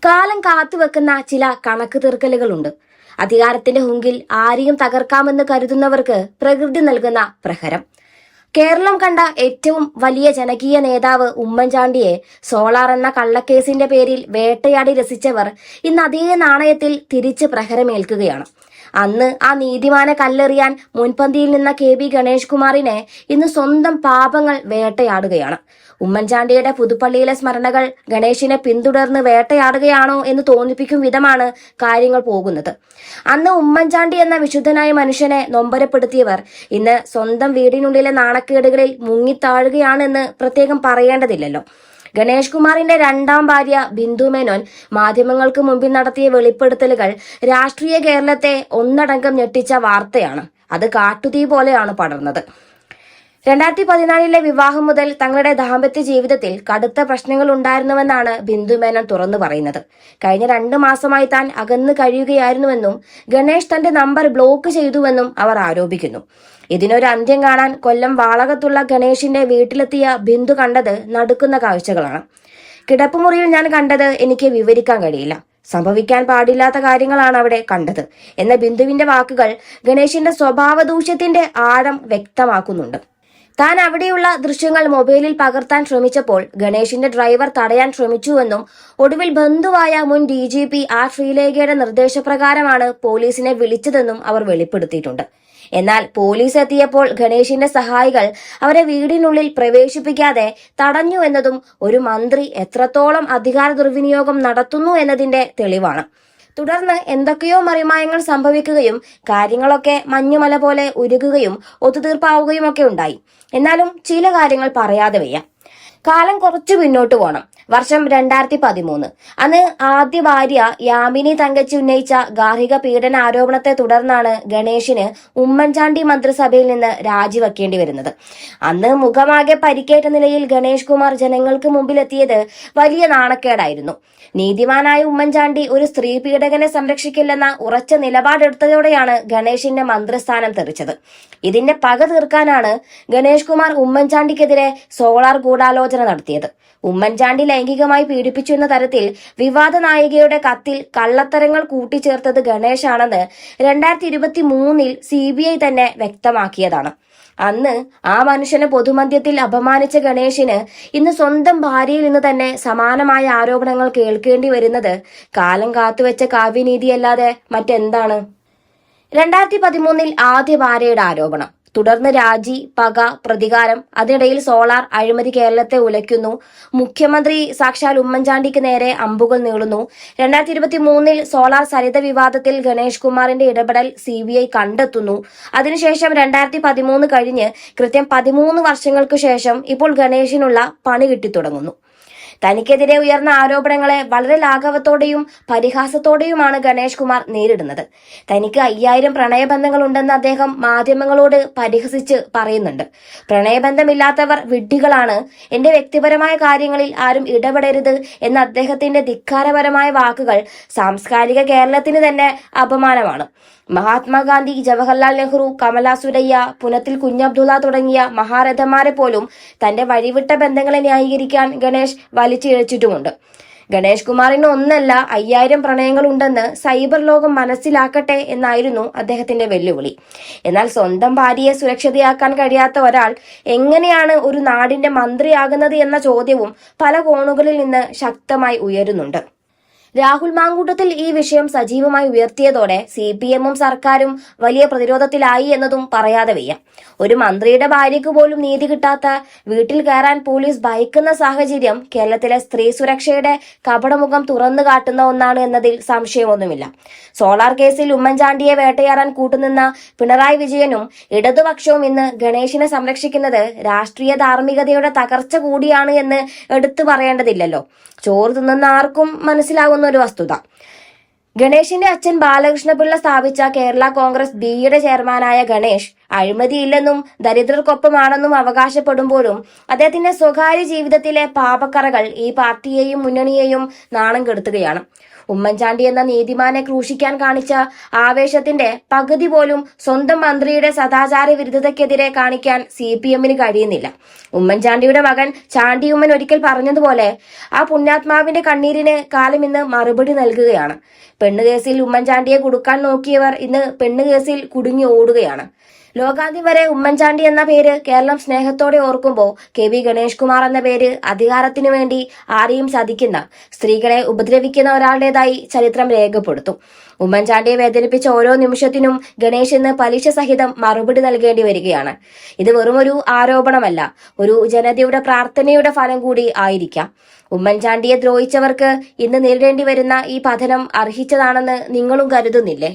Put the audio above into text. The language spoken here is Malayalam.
കാലം കാത്തുവെക്കുന്ന ചില കണക്ക് തീർക്കലുകളുണ്ട്. അധികാരത്തിന്റെ ഹുങ്കിൽ ആരെയും തകർക്കാമെന്ന് കരുതുന്നവർക്ക് പ്രകൃതി നൽകുന്ന പ്രഹരം. കേരളം കണ്ട ഏറ്റവും വലിയ ജനകീയ നേതാവ് ഉമ്മൻചാണ്ടിയെ സോളാർ എന്ന കള്ളക്കേസിന്റെ പേരിൽ വേട്ടയാടി രസിച്ചവർ ഇന്ന് അതേ നാണയത്തിൽ തിരിച്ച് പ്രഹരമേൽക്കുകയാണ്. അന്ന് ആ നീതിമാനെ കല്ലെറിയാൻ മുൻപന്തിയിൽ നിന്ന KB ഗണേഷ് കുമാറിനെ ഇന്ന് സ്വന്തം പാപങ്ങൾ വേട്ടയാടുകയാണ്. ഉമ്മൻചാണ്ടിയുടെ പുതുപ്പള്ളിയിലെ സ്മരണകൾ ഗണേഷിനെ പിന്തുടർന്ന് വേട്ടയാടുകയാണോ എന്ന് തോന്നിപ്പിക്കും വിധമാണ് കാര്യങ്ങൾ പോകുന്നത്. അന്ന് ഉമ്മൻചാണ്ടി എന്ന വിശുദ്ധനായ മനുഷ്യനെ നൊമ്പരപ്പെടുത്തിയവർ ഇന്ന് സ്വന്തം വീടിനുള്ളിലെ നാണക്കേടുകളിൽ മുങ്ങിത്താഴുകയാണെന്ന് പ്രത്യേകം പറയേണ്ടതില്ലല്ലോ. ഗണേഷ് കുമാറിന്റെ രണ്ടാം ഭാര്യ ബിന്ദു മേനോൻ മാധ്യമങ്ങൾക്ക് മുമ്പിൽ നടത്തിയ വെളിപ്പെടുത്തലുകൾ രാഷ്ട്രീയ കേരളത്തെ ഒന്നടങ്കം ഞെട്ടിച്ച വാർത്തയാണ്. അത് കാട്ടുതീ പോലെയാണ് പടർന്നത്. 2014 വിവാഹം മുതൽ തങ്ങളുടെ ദാമ്പത്യ ജീവിതത്തിൽ കടുത്ത പ്രശ്നങ്ങൾ ഉണ്ടായിരുന്നുവെന്നാണ് ബിന്ദു മേനോൻ തുറന്നു പറയുന്നത്. കഴിഞ്ഞ 2 മാസമായി താൻ അകന്നു കഴിയുകയായിരുന്നുവെന്നും ഗണേഷ് തന്റെ നമ്പർ ബ്ലോക്ക് ചെയ്തുവെന്നും അവർ ആരോപിക്കുന്നു. ഇതിനൊരു അന്ത്യം കാണാൻ കൊല്ലം വാളകത്തുള്ള ഗണേഷിന്റെ വീട്ടിലെത്തിയ ബിന്ദു കണ്ടത് നടുക്കുന്ന കാഴ്ചകളാണ്. കിടപ്പുമുറിയിൽ ഞാൻ കണ്ടത് എനിക്ക് വിവരിക്കാൻ കഴിയില്ല. സംഭവിക്കാൻ പാടില്ലാത്ത കാര്യങ്ങളാണ് അവിടെ കണ്ടത് എന്ന ബിന്ദുവിന്റെ വാക്കുകൾ ഗണേഷിന്റെ സ്വഭാവദൂഷ്യത്തിന്റെ ആഴം വ്യക്തമാക്കുന്നുണ്ട്. താൻ അവിടെയുള്ള ദൃശ്യങ്ങൾ മൊബൈലിൽ പകർത്താൻ ശ്രമിച്ചപ്പോൾ ഗണേഷിന്റെ ഡ്രൈവർ തടയാൻ ശ്രമിച്ചുവെന്നും ഒടുവിൽ ബന്ധുവായ മുൻ DGP R ശ്രീലേഖയുടെ നിർദ്ദേശപ്രകാരമാണ് പോലീസിനെ വിളിച്ചതെന്നും അവർ വെളിപ്പെടുത്തിയിട്ടുണ്ട്. എന്നാൽ പോലീസ് എത്തിയപ്പോൾ ഗണേഷിന്റെ സഹായികൾ അവരെ വീടിനുള്ളിൽ പ്രവേശിപ്പിക്കാതെ തടഞ്ഞു എന്നതും ഒരു മന്ത്രി എത്രത്തോളം അധികാര ദുർവിനിയോഗം നടത്തുന്നു എന്നതിന്റെ തെളിവാണ്. തുടർന്ന് എന്തൊക്കെയോ മറിമായങ്ങൾ സംഭവിക്കുകയും കാര്യങ്ങളൊക്കെ മഞ്ഞുമല പോലെ ഉരുകുകയും ഒത്തുതീർപ്പാവുകയും ഒക്കെ ഉണ്ടായി. എന്നാലും ചില കാര്യങ്ങൾ പറയാതെ വയ്യ. കാലം കുറച്ചു പിന്നോട്ട് പോകണം. വർഷം 2013. അന്ന് ആദ്യ ഭാര്യ യാമിനി തങ്കച്ചി ഉന്നയിച്ച ഗാർഹിക പീഡന ആരോപണത്തെ തുടർന്നാണ് ഗണേഷിന് ഉമ്മൻചാണ്ടി മന്ത്രിസഭയിൽ നിന്ന് രാജിവെക്കേണ്ടി വരുന്നത്. അന്ന് മുഖമാകെ പരിക്കേറ്റ നിലയിൽ ഗണേഷ് കുമാർ ജനങ്ങൾക്ക് മുമ്പിലെത്തിയത് വലിയ നാണക്കേടായിരുന്നു. നീതിമാനായ ഉമ്മൻചാണ്ടി ഒരു സ്ത്രീ പീഡകനെ സംരക്ഷിക്കില്ലെന്ന ഉറച്ച നിലപാടെടുത്തതോടെയാണ് ഗണേഷിന്റെ മന്ത്രിസ്ഥാനം തെറിച്ചത്. ഇതിന്റെ പക തീർക്കാനാണ് ഗണേഷ് കുമാർ ഉമ്മൻചാണ്ടിക്കെതിരെ സോളാർ ഗൂഢാലോചന നടത്തിയത്. ഉമ്മൻചാണ്ടി ലൈംഗികമായി പീഡിപ്പിച്ചു എന്ന തരത്തിൽ വിവാദ നായികയുടെ കത്തിൽ കള്ളത്തരങ്ങൾ കൂട്ടിച്ചേർത്തത് ഗണേശാണെന്ന് 2023 CBI തന്നെ വ്യക്തമാക്കിയതാണ്. അന്ന് ആ മനുഷ്യനെ പൊതുമധ്യത്തിൽ അപമാനിച്ച ഗണേഷിന് ഇന്ന് സ്വന്തം ഭാര്യയിൽ നിന്ന് തന്നെ സമാനമായ ആരോപണങ്ങൾ കേൾക്കേണ്ടി വരുന്നത് കാലം കാത്തുവെച്ച കാവ്യനീതിയല്ലാതെ മറ്റെന്താണ്? 2013 ആദ്യ ഭാര്യയുടെ ആരോപണം, തുടർന്ന് രാജി, പക, പ്രതികാരം, അതിനിടയിൽ സോളാർ അഴിമതി കേരളത്തെ ഉലയ്ക്കുന്നു. മുഖ്യമന്ത്രി സാക്ഷാൽ ഉമ്മൻചാണ്ടിക്ക് നേരെ അമ്പുകൾ നീളുന്നു. 2023 സോളാർ സരിത വിവാദത്തിൽ ഗണേഷ് കുമാറിന്റെ ഇടപെടൽ CBI കണ്ടെത്തുന്നു. അതിനുശേഷം 2013 കഴിഞ്ഞ് കൃത്യം 13 വർഷങ്ങൾക്ക് ശേഷം ഇപ്പോൾ ഗണേഷിനുള്ള പണി കിട്ടിത്തുടങ്ങുന്നു. തനിക്കെതിരെ ഉയർന്ന ആരോപണങ്ങളെ വളരെ ലാഘവത്തോടെയും പരിഹാസത്തോടെയുമാണ് ഗണേഷ് കുമാർ നേരിടുന്നത്. തനിക്ക് 5000 പ്രണയബന്ധങ്ങളുണ്ടെന്ന് അദ്ദേഹം മാധ്യമങ്ങളോട് പരിഹസിച്ച് പറയുന്നുണ്ട്. പ്രണയബന്ധമില്ലാത്തവർ വിഡ്ഢികളാണ്, എന്റെ വ്യക്തിപരമായ കാര്യങ്ങളിൽ ആരും ഇടപെടരുത് എന്ന അദ്ദേഹത്തിന്റെ ധിക്കാരപരമായ വാക്കുകൾ സാംസ്കാരിക കേരളത്തിന് തന്നെ അപമാനമാണ്. മഹാത്മാഗാന്ധി, ജവഹർലാൽ നെഹ്റു, കമല സുരയ്യ, പുനത്തിൽ കുഞ്ഞബ്ദുള്ള തുടങ്ങിയ മഹാരഥന്മാരെ പോലും തന്റെ വഴിവിട്ട ബന്ധങ്ങളെ ന്യായീകരിക്കാൻ ഗണേഷ് വലിച്ചിഴച്ചിട്ടുമുണ്ട്. ഗണേഷ് കുമാറിന് ഒന്നല്ല 5000 പ്രണയങ്ങളുണ്ടെന്ന് സൈബർ ലോകം മനസ്സിലാക്കട്ടെ എന്നായിരുന്നു അദ്ദേഹത്തിന്റെ വെല്ലുവിളി. എന്നാൽ സ്വന്തം ഭാര്യയെ സുരക്ഷിതയാക്കാൻ കഴിയാത്ത ഒരാൾ എങ്ങനെയാണ് ഒരു നാടിന്റെ മന്ത്രിയാകുന്നത് എന്ന ചോദ്യവും പല കോണുകളിൽ നിന്ന് ശക്തമായി ഉയരുന്നുണ്ട്. രാഹുൽ മാങ്കൂട്ടത്തിൽ ഈ വിഷയം സജീവമായി ഉയർത്തിയതോടെ CPM-ഉം സർക്കാരും വലിയ പ്രതിരോധത്തിലായി എന്നതും പറയാതെ വയ്യ. ഒരു മന്ത്രിയുടെ ഭാര്യയ്ക്ക് പോലും നീതി കിട്ടാത്ത വീട്ടിൽ കയറാൻ പോലീസ് ഭയക്കുന്ന സാഹചര്യം കേരളത്തിലെ സ്ത്രീ സുരക്ഷയുടെ കപടമുഖം തുറന്നു കാട്ടുന്ന ഒന്നാണ് എന്നതിൽ സംശയമൊന്നുമില്ല. സോളാർ കേസിൽ ഉമ്മൻചാണ്ടിയെ വേട്ടയാടാൻ കൂട്ടുനിന്ന പിണറായി വിജയനും ഇടതുപക്ഷവും ഇന്ന് ഗണേഷിനെ സംരക്ഷിക്കുന്നത് രാഷ്ട്രീയ ധാർമ്മികതയുടെ തകർച്ച കൂടിയാണ് എന്ന് എടുത്തു പറയേണ്ടതില്ലല്ലോ. ചോറ് തിന്നുന്ന ആർക്കും മനസ്സിലാകുന്ന ഒരു വസ്തുത. ഗണേഷിന്റെ അച്ഛൻ ബാലകൃഷ്ണപിള്ള സ്ഥാപിച്ച കേരള കോൺഗ്രസ് ബിയുടെ ചെയർമാനായ ഗണേഷ് അഴിമതിയില്ലെന്നും ദരിദ്രർക്കൊപ്പമാണെന്നും അവകാശപ്പെടുമ്പോഴും അദ്ദേഹത്തിന്റെ സ്വകാര്യ ജീവിതത്തിലെ പാപക്കറകൾ ഈ പാർട്ടിയെയും മുന്നണിയെയും നാണം കെടുത്തുകയാണ്. ഉമ്മൻചാണ്ടി എന്ന നീതിമാനെ ക്രൂശിക്കാൻ കാണിച്ച ആവേശത്തിന്റെ പകുതി പോലും സ്വന്തം മന്ത്രിയുടെ സദാചാര വിരുദ്ധതയ്ക്കെതിരെ കാണിക്കാൻ CPM-ന് കഴിയുന്നില്ല. ഉമ്മൻചാണ്ടിയുടെ മകൻ ചാണ്ടിയുമ്മൻ ഒരിക്കൽ പറഞ്ഞതുപോലെ ആ പുണ്യാത്മാവിന്റെ കണ്ണീരിന് കാലം ഇന്ന് മറുപടി നൽകുകയാണ്. പെണ്ണുകേസിൽ ഉമ്മൻചാണ്ടിയെ കുടുക്കാൻ നോക്കിയവർ ഇന്ന് പെണ്ണുകേസിൽ കുടുങ്ങി ഓടുകയാണ്. ലോകാന്ത്യം വരെ ഉമ്മൻചാണ്ടി എന്ന പേര് കേരളം സ്നേഹത്തോടെ ഓർക്കുമ്പോൾ KV ഗണേഷ് കുമാർ എന്ന പേര് അധികാരത്തിനു വേണ്ടി ആരെയും ചതിക്കുന്ന, സ്ത്രീകളെ ഉപദ്രവിക്കുന്ന ഒരാളുടേതായി ചരിത്രം രേഖപ്പെടുത്തും. ഉമ്മൻചാണ്ടിയെ വേദനിപ്പിച്ച ഓരോ നിമിഷത്തിനും ഗണേഷ് ഇന്ന് പലിശ സഹിതം മറുപടി നൽകേണ്ടി വരികയാണ്. ഇത് വെറുമൊരു ആരോപണമല്ല, ഒരു ജനതയുടെ പ്രാർത്ഥനയുടെ ഫലം കൂടി ആയിരിക്കാം. ഉമ്മൻചാണ്ടിയെ ദ്രോഹിച്ചവർക്ക് ഇന്ന് നേരിടേണ്ടി വരുന്ന ഈ പതനം അർഹിച്ചതാണെന്ന് നിങ്ങളും കരുതുന്നില്ലേ?